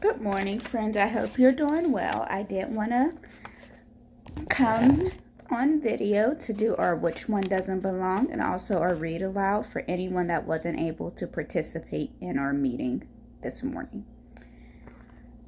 Good morning, friends. I hope you're doing well. I did want to come on video to do our Which One Doesn't Belong and also our read aloud for anyone that wasn't able to participate in our meeting this morning.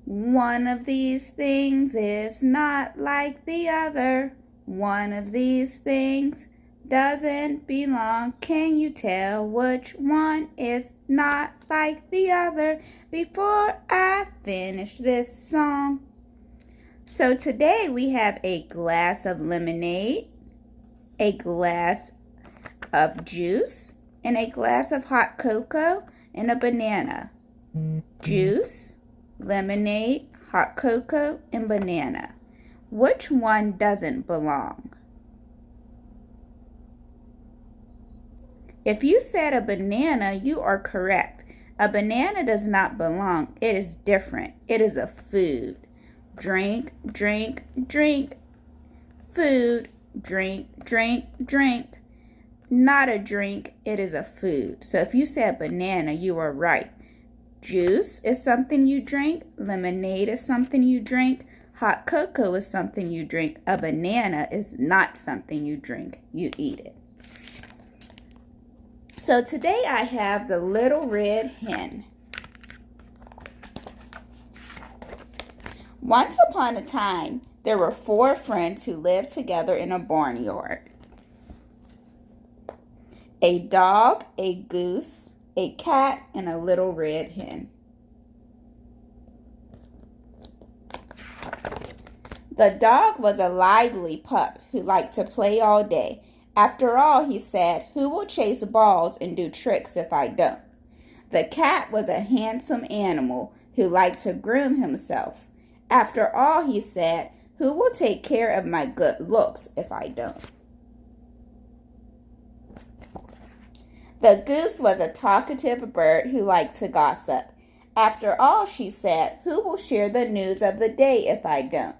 One of these things is not like the other. One of these things doesn't belong. Can you tell which one is not like the other before I finish this song? So today we have a glass of lemonade, a glass of juice, and a glass of hot cocoa, and a banana. Juice, lemonade, hot cocoa, and banana. Which one doesn't belong? If you said a banana, you are correct. A banana does not belong. It is different. It is a food. Drink, drink, drink. Food, drink, drink, drink. Not a drink, it is a food. So if you said banana, you are right. Juice is something you drink. Lemonade is something you drink. Hot cocoa is something you drink. A banana is not something you drink. You eat it. So today I have the Little Red Hen. Once upon a time, there were 4 friends who lived together in a barnyard. A dog, a goose, a cat, and a little red hen. The dog was a lively pup who liked to play all day. After all, he said, who will chase balls and do tricks if I don't? The cat was a handsome animal who liked to groom himself. After all, he said, who will take care of my good looks if I don't? The goose was a talkative bird who liked to gossip. After all, she said, who will share the news of the day if I don't?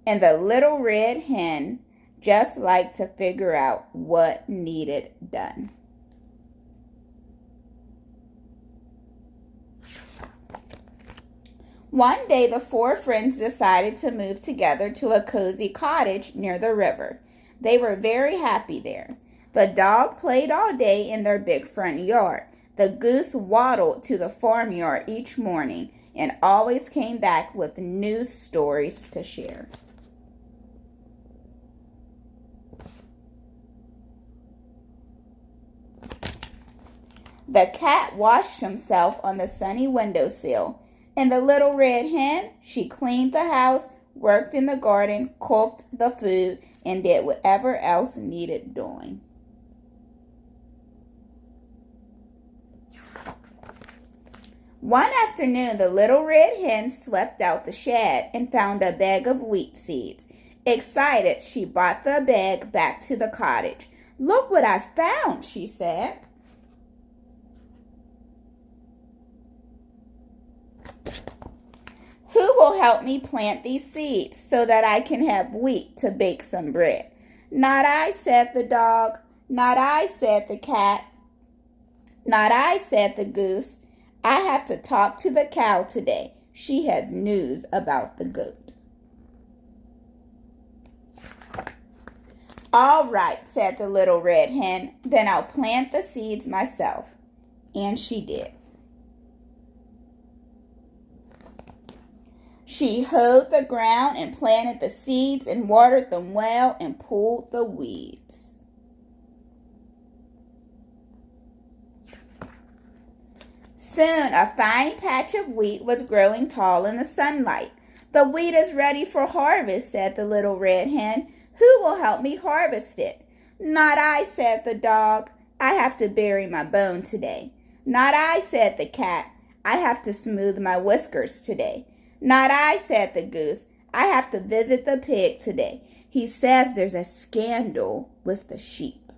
And the little red hen just liked to figure out what needed done. One day, the 4 friends decided to move together to a cozy cottage near the river. They were very happy there. The dog played all day in their big front yard. The goose waddled to the farmyard each morning and always came back with new stories to share. The cat washed himself on the sunny windowsill. And the little red hen, she cleaned the house, worked in the garden, cooked the food, and did whatever else needed doing. One afternoon, the little red hen swept out the shed and found a bag of wheat seeds. Excited, she brought the bag back to the cottage. Look what I found, she said. Who will help me plant these seeds so that I can have wheat to bake some bread? Not I, said the dog. Not I, said the cat. Not I, said the goose. I have to talk to the cow today. She has news about the goat. All right, said the little red hen. Then I'll plant the seeds myself. And she did. She hoed the ground and planted the seeds and watered them well and pulled the weeds. Soon a fine patch of wheat was growing tall in the sunlight. The wheat is ready for harvest, said the little red hen. Who will help me harvest it? Not I, said the dog. I have to bury my bone today. Not I, said the cat. I have to smooth my whiskers today. Not I, said the goose. I have to visit the pig today. He says there's a scandal with the sheep.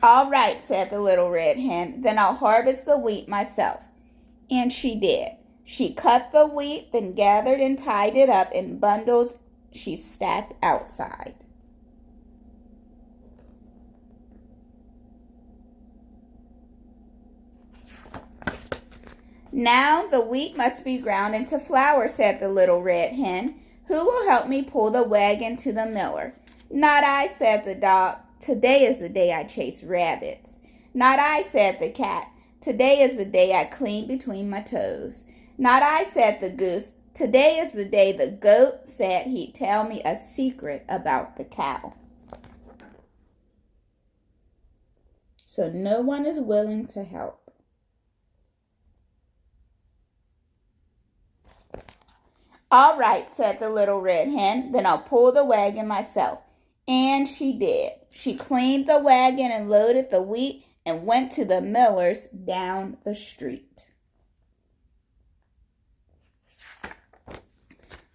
All right, said the little red hen. Then I'll harvest the wheat myself. And she did. She cut the wheat, then gathered and tied it up in bundles she stacked outside. Now the wheat must be ground into flour, said the little red hen. Who will help me pull the wagon to the miller? Not I, said the dog. Today is the day I chase rabbits. Not I, said the cat. Today is the day I clean between my toes. Not I, said the goose. Today is the day the goat said he'd tell me a secret about the cow. So no one is willing to help. All right, said the little red hen, then I'll pull the wagon myself. And she did. She cleaned the wagon and loaded the wheat and went to the miller's down the street.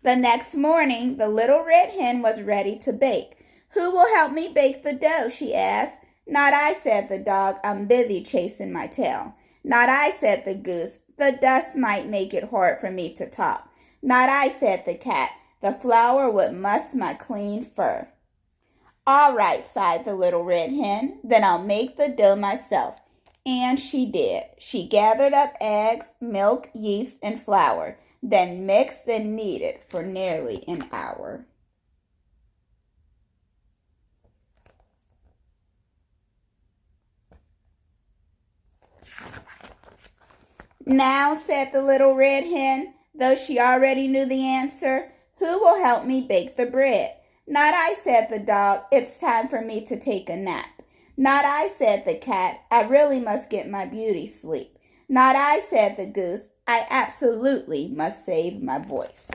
The next morning, the little red hen was ready to bake. Who will help me bake the dough? She asked. Not I, said the dog. I'm busy chasing my tail. Not I, said the goose. The dust might make it hard for me to talk. Not I, said the cat. The flour would muss my clean fur. All right, sighed the little red hen. Then I'll make the dough myself. And she did. She gathered up eggs, milk, yeast, and flour, then mixed and kneaded for nearly an hour. Now, said the little red hen, though she already knew the answer, who will help me bake the bread? Not I, said the dog. It's time for me to take a nap. Not I, said the cat. I really must get my beauty sleep. Not I, said the goose. I absolutely must save my voice.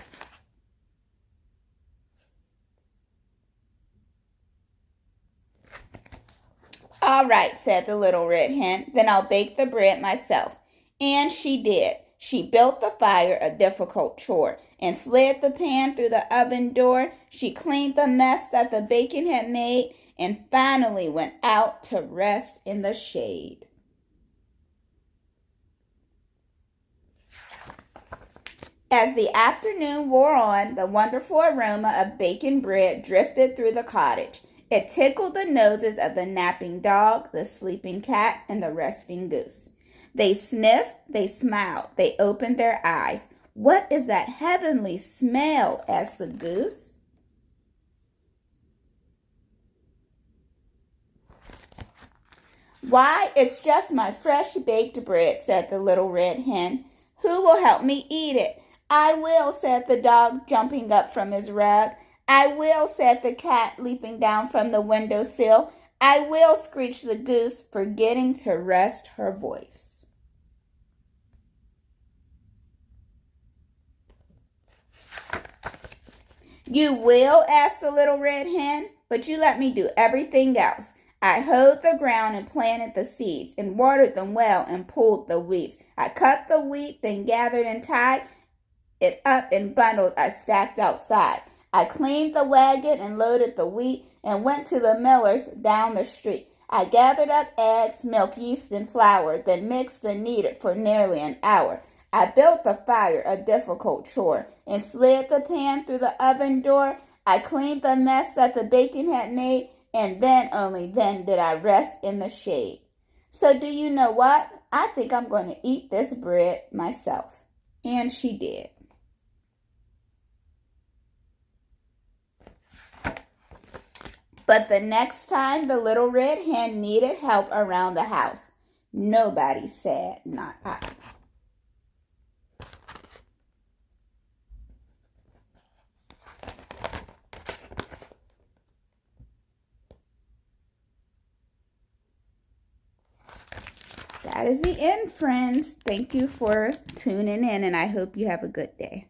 All right, said the little red hen. Then I'll bake the bread myself. And she did. She built the fire, a difficult chore, and slid the pan through the oven door. She cleaned the mess that the bacon had made, and finally went out to rest in the shade. As the afternoon wore on, the wonderful aroma of baking bread drifted through the cottage. It tickled the noses of the napping dog, the sleeping cat, and the resting goose. They sniffed, they smiled, they opened their eyes. What is that heavenly smell? Asked the goose. Why, it's just my fresh baked bread, said the little red hen. Who will help me eat it? I will, said the dog, jumping up from his rug. I will, said the cat, leaping down from the windowsill. I will, screeched the goose, forgetting to rest her voice. You will? Asked the little red hen. But you let me do everything else. I hoed the ground and planted the seeds and watered them well and pulled the weeds. I cut the wheat, then gathered and tied it up in bundles I stacked outside. I cleaned the wagon and loaded the wheat and went to the miller's down the street. I gathered up eggs, milk, yeast, and flour, then mixed and kneaded for nearly an hour. I built the fire, a difficult chore, and slid the pan through the oven door. I cleaned the mess that the bacon had made, and then, only then, did I rest in the shade. So do you know what? I think I'm going to eat this bread myself. And she did. But the next time the little red hen needed help around the house, nobody said, not I. That is the end, friends. Thank you for tuning in, and I hope you have a good day.